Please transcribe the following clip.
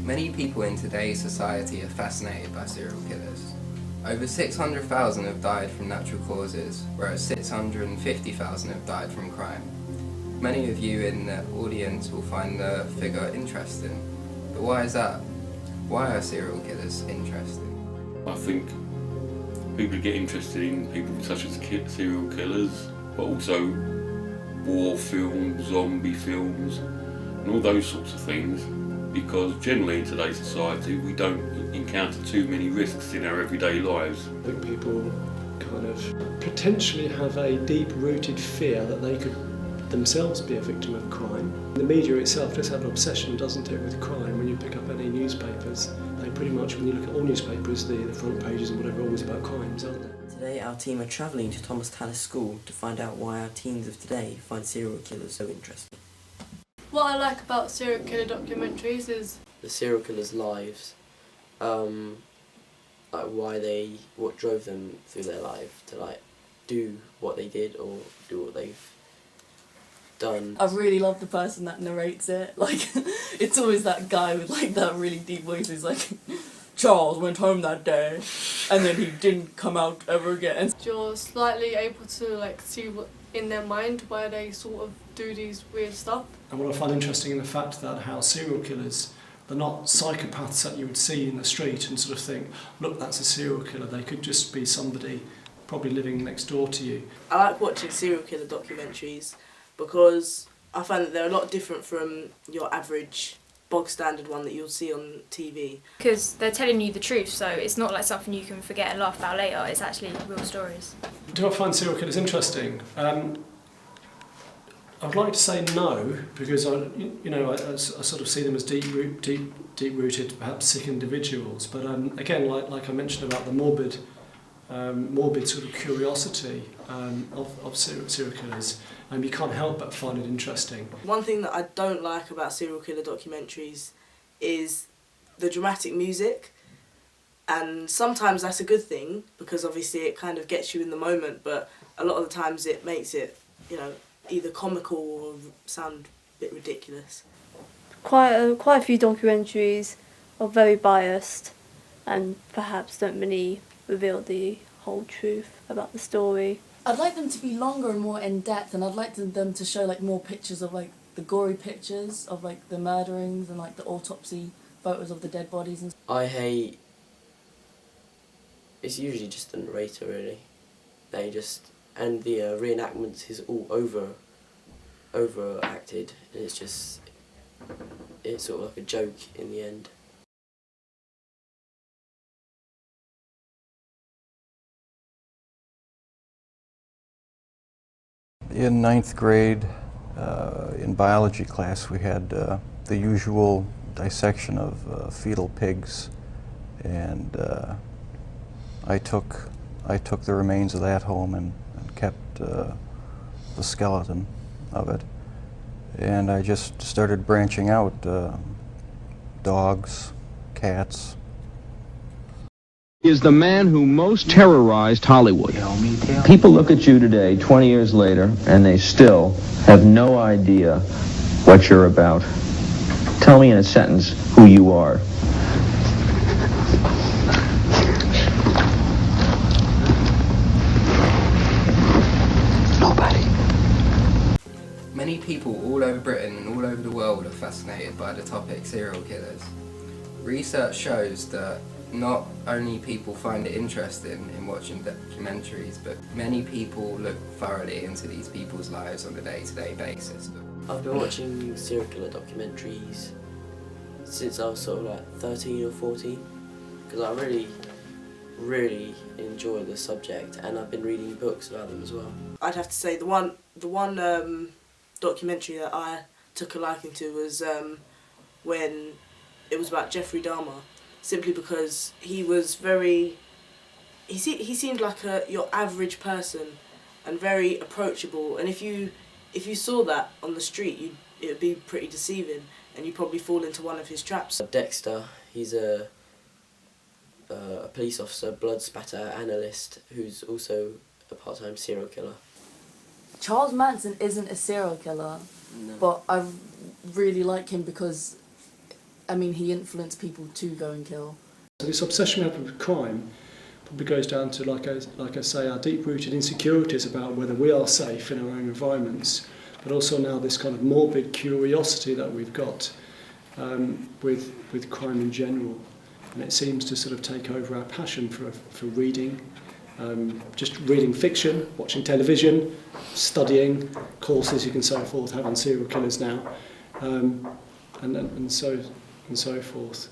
Many people in today's society are fascinated by serial killers. Over 600,000 have died from natural causes, whereas 650,000 have died from crime. Many of you in the audience will find the figure interesting, but why is that? Why are serial killers interesting? I think people get interested in people such as serial killers, but also war films, zombie films, and all those sorts of things, because generally in today's society we don't encounter too many risks in our everyday lives. I think people kind of potentially have a deep-rooted fear that they could themselves be a victim of crime. The media itself does have an obsession, doesn't it, with crime. When you pick up any newspapers, they pretty much, when you look at all newspapers, the front pages and whatever are always about crimes, aren't they? Today our team are travelling to Thomas Tallis School to find out why our teens of today find serial killers so interesting. What I like about serial killer documentaries is the serial killers' lives, like what drove them through their life to like do what they did or do what they've done. I really love the person that narrates it. Like, it's always that guy with like that really deep voice who's like, Charles went home that day and then he didn't come out ever again. you're slightly able to like see what in their mind why they sort of do these weird stuff. And what I find interesting in the fact that how serial killers, they're not psychopaths that you would see in the street and sort of think, look, that's a serial killer. They could just be somebody probably living next door to you. I like watching serial killer documentaries because I find that they're a lot different from your average bog standard one that you'll see on TV. Because they're telling you the truth, so it's not like something you can forget and laugh about later, it's actually real stories. Do I find serial killers interesting? I'd like to say no, because I sort of see them as deep-rooted, perhaps sick individuals. But again, like I mentioned about the morbid sort of curiosity of serial killers, you can't help but find it interesting. One thing that I don't like about serial killer documentaries is the dramatic music, and sometimes that's a good thing because obviously it kind of gets you in the moment, but a lot of the times it makes it, either comical or sound a bit ridiculous. Quite a few documentaries are very biased and perhaps don't really reveal the whole truth about the story. I'd like them to be longer and more in-depth, and I'd like them to show like more pictures of like the gory pictures of like the murderings and like the autopsy photos of the dead bodies and I hate... It's usually just the narrator really. And the reenactments is all overacted, and it's sort of like a joke in the end. In 9th grade, in biology class, we had the usual dissection of fetal pigs, and I took the remains of that home and kept the skeleton of it, and I just started branching out, dogs, cats. He is the man who most terrorized Hollywood. People look at you today, 20 years later, and they still have no idea what you're about. Tell me in a sentence who you are. Nobody. Many people all over Britain and all over the world are fascinated by the topic serial killers. Research shows that not only people find it interesting in watching documentaries, but many people look thoroughly into these people's lives on a day-to-day basis. I've been watching serial killer documentaries since I was sort of like 13 or 14, because I really enjoy the subject, and I've been reading books about them as well. I'd have to say the one documentary that I took a liking to was when it was about Jeffrey Dahmer, simply because he was he seemed like your average person and very approachable, and if you saw that on the street, it would be pretty deceiving, and you'd probably fall into one of his traps. Dexter, he's a police officer, blood spatter analyst, who's also a part-time serial killer. Charles Manson isn't a serial killer, No. but I really like him because I mean, he influenced people to go and kill. So this obsession we have with crime probably goes down to, like I say, our deep-rooted insecurities about whether we are safe in our own environments, but also now this kind of morbid curiosity that we've got with crime in general. And it seems to sort of take over our passion for reading, just reading fiction, watching television, studying, courses you can so forth, having serial killers now, and so forth.